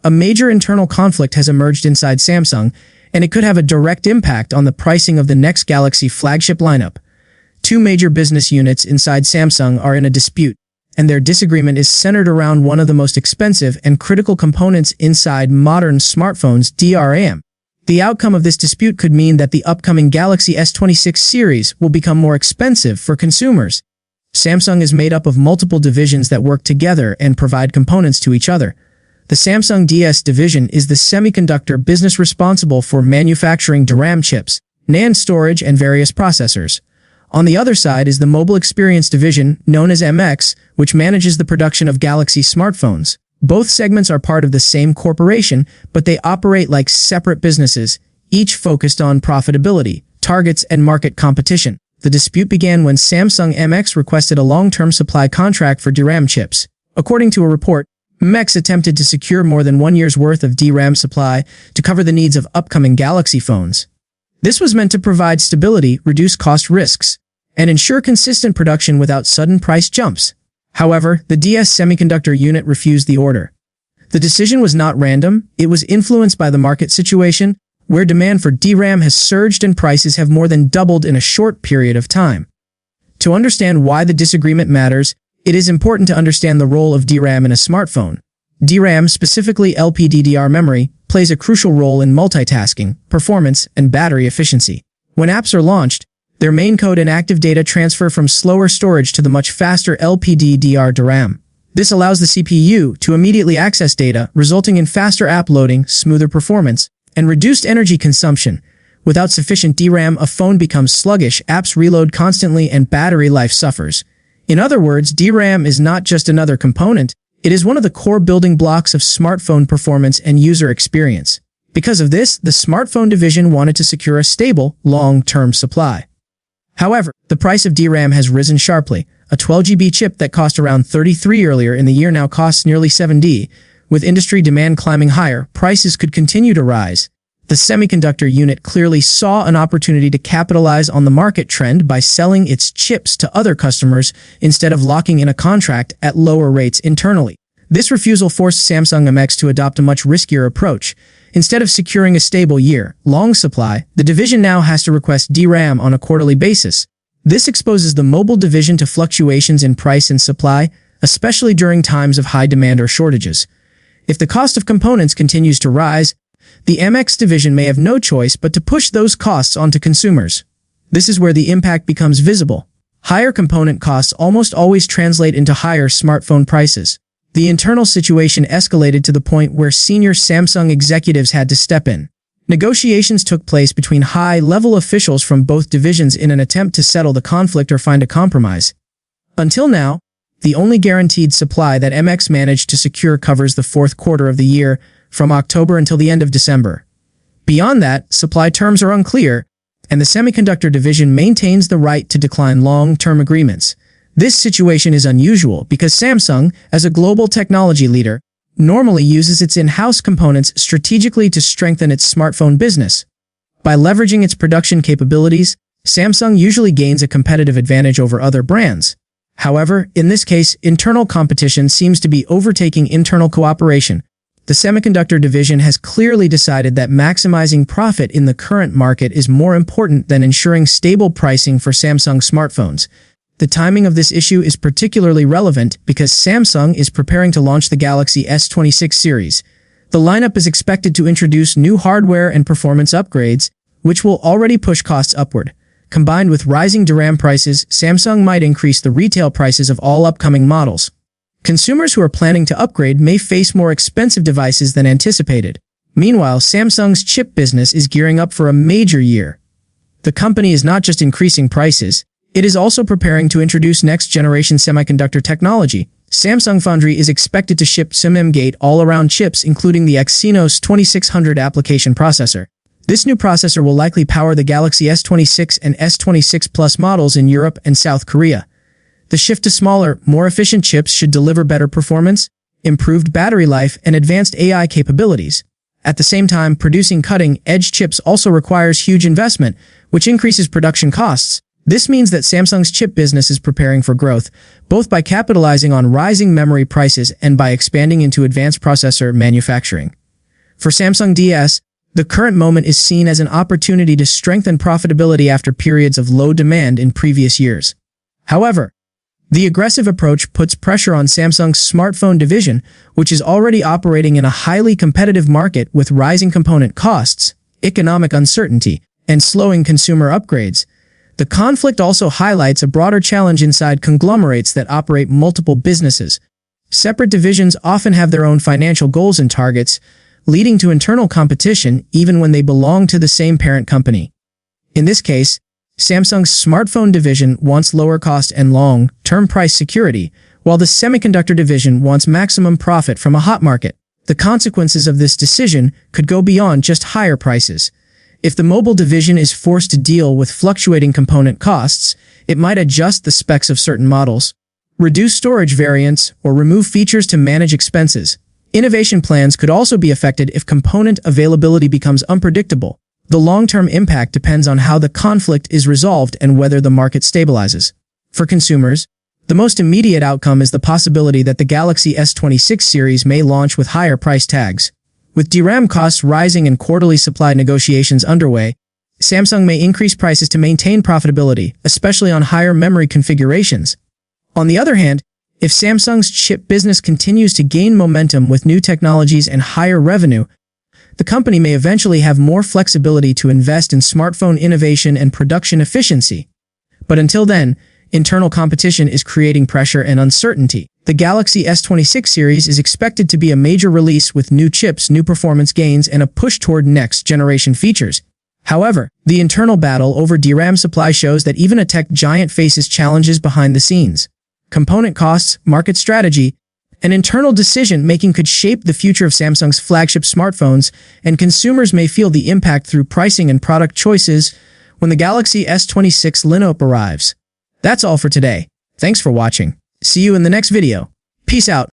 A major internal conflict has emerged inside Samsung, and it could have a direct impact on the pricing of the next Galaxy flagship lineup. Two major business units inside Samsung are in a dispute, and their disagreement is centered around one of the most expensive and critical components inside modern smartphones, DRAM. The outcome of this dispute could mean that the upcoming Galaxy S26 series will become more expensive for consumers. Samsung is made up of multiple divisions that work together and provide components to each other. The Samsung DS division is the semiconductor business responsible for manufacturing DRAM chips, NAND storage, and various processors. On the other side is the Mobile Experience division, known as MX, which manages the production of Galaxy smartphones. Both segments are part of the same corporation, but they operate like separate businesses, each focused on profitability, targets, and market competition. The dispute began when Samsung MX requested a long-term supply contract for DRAM chips. According to a report, MX attempted to secure more than 1 year's worth of DRAM supply to cover the needs of upcoming Galaxy phones. This was meant to provide stability, reduce cost risks, and ensure consistent production without sudden price jumps. However, the DS semiconductor unit refused the order. The decision was not random, it was influenced by the market situation, where demand for DRAM has surged and prices have more than doubled in a short period of time. To understand why the disagreement matters, it is important to understand the role of DRAM in a smartphone. DRAM, specifically LPDDR memory, plays a crucial role in multitasking, performance, and battery efficiency. When apps are launched, their main code and active data transfer from slower storage to the much faster LPDDR DRAM. This allows the CPU to immediately access data, resulting in faster app loading, smoother performance, and reduced energy consumption. Without sufficient DRAM, a phone becomes sluggish, apps reload constantly, and battery life suffers. In other words, DRAM is not just another component, it is one of the core building blocks of smartphone performance and user experience. Because of this, the smartphone division wanted to secure a stable, long-term supply. However, the price of DRAM has risen sharply. A 12GB chip that cost around $33 earlier in the year now costs nearly $70. With industry demand climbing higher, prices could continue to rise. The semiconductor unit clearly saw an opportunity to capitalize on the market trend by selling its chips to other customers instead of locking in a contract at lower rates internally. This refusal forced Samsung MX to adopt a much riskier approach. Instead of securing a stable year-long supply, the division now has to request DRAM on a quarterly basis. This exposes the mobile division to fluctuations in price and supply, especially during times of high demand or shortages. If the cost of components continues to rise, the MX division may have no choice but to push those costs onto consumers. This is where the impact becomes visible. Higher component costs almost always translate into higher smartphone prices. The internal situation escalated to the point where senior Samsung executives had to step in. Negotiations took place between high-level officials from both divisions in an attempt to settle the conflict or find a compromise. Until now, the only guaranteed supply that MX managed to secure covers the fourth quarter of the year, from October until the end of December. Beyond that, supply terms are unclear, and the semiconductor division maintains the right to decline long-term agreements. This situation is unusual because Samsung, as a global technology leader, normally uses its in-house components strategically to strengthen its smartphone business. By leveraging its production capabilities, Samsung usually gains a competitive advantage over other brands. However, in this case, internal competition seems to be overtaking internal cooperation. The semiconductor division has clearly decided that maximizing profit in the current market is more important than ensuring stable pricing for Samsung smartphones. The timing of this issue is particularly relevant because Samsung is preparing to launch the Galaxy S26 series. The lineup is expected to introduce new hardware and performance upgrades, which will already push costs upward. Combined with rising DRAM prices, Samsung might increase the retail prices of all upcoming models. Consumers who are planning to upgrade may face more expensive devices than anticipated. Meanwhile, Samsung's chip business is gearing up for a major year. The company is not just increasing prices, it is also preparing to introduce next-generation semiconductor technology. Samsung Foundry is expected to ship Semantic all-around chips, including the Exynos 2600 application processor. This new processor will likely power the Galaxy S26 and S26 Plus models in Europe and South Korea. The shift to smaller, more efficient chips should deliver better performance, improved battery life, and advanced AI capabilities. At the same time, producing cutting-edge chips also requires huge investment, which increases production costs. This means that Samsung's chip business is preparing for growth, both by capitalizing on rising memory prices and by expanding into advanced processor manufacturing. For Samsung DS, the current moment is seen as an opportunity to strengthen profitability after periods of low demand in previous years. However, the aggressive approach puts pressure on Samsung's smartphone division, which is already operating in a highly competitive market with rising component costs, economic uncertainty, and slowing consumer upgrades. The conflict also highlights a broader challenge inside conglomerates that operate multiple businesses. Separate divisions often have their own financial goals and targets, leading to internal competition even when they belong to the same parent company. In this case, Samsung's smartphone division wants lower cost and long-term price security, while the semiconductor division wants maximum profit from a hot market. The consequences of this decision could go beyond just higher prices. If the mobile division is forced to deal with fluctuating component costs, it might adjust the specs of certain models, reduce storage variants, or remove features to manage expenses. Innovation plans could also be affected if component availability becomes unpredictable. The long-term impact depends on how the conflict is resolved and whether the market stabilizes. For consumers, the most immediate outcome is the possibility that the Galaxy S26 series may launch with higher price tags. With DRAM costs rising and quarterly supply negotiations underway, Samsung may increase prices to maintain profitability, especially on higher memory configurations. On the other hand, if Samsung's chip business continues to gain momentum with new technologies and higher revenue, the company may eventually have more flexibility to invest in smartphone innovation and production efficiency. But until then, internal competition is creating pressure and uncertainty. The Galaxy S26 series is expected to be a major release with new chips, new performance gains, and a push toward next-generation features. However, the internal battle over DRAM supply shows that even a tech giant faces challenges behind the scenes. Component costs, market strategy, and internal decision-making could shape the future of Samsung's flagship smartphones, and consumers may feel the impact through pricing and product choices when the Galaxy S26 lineup arrives. That's all for today. Thanks for watching. See you in the next video. Peace out.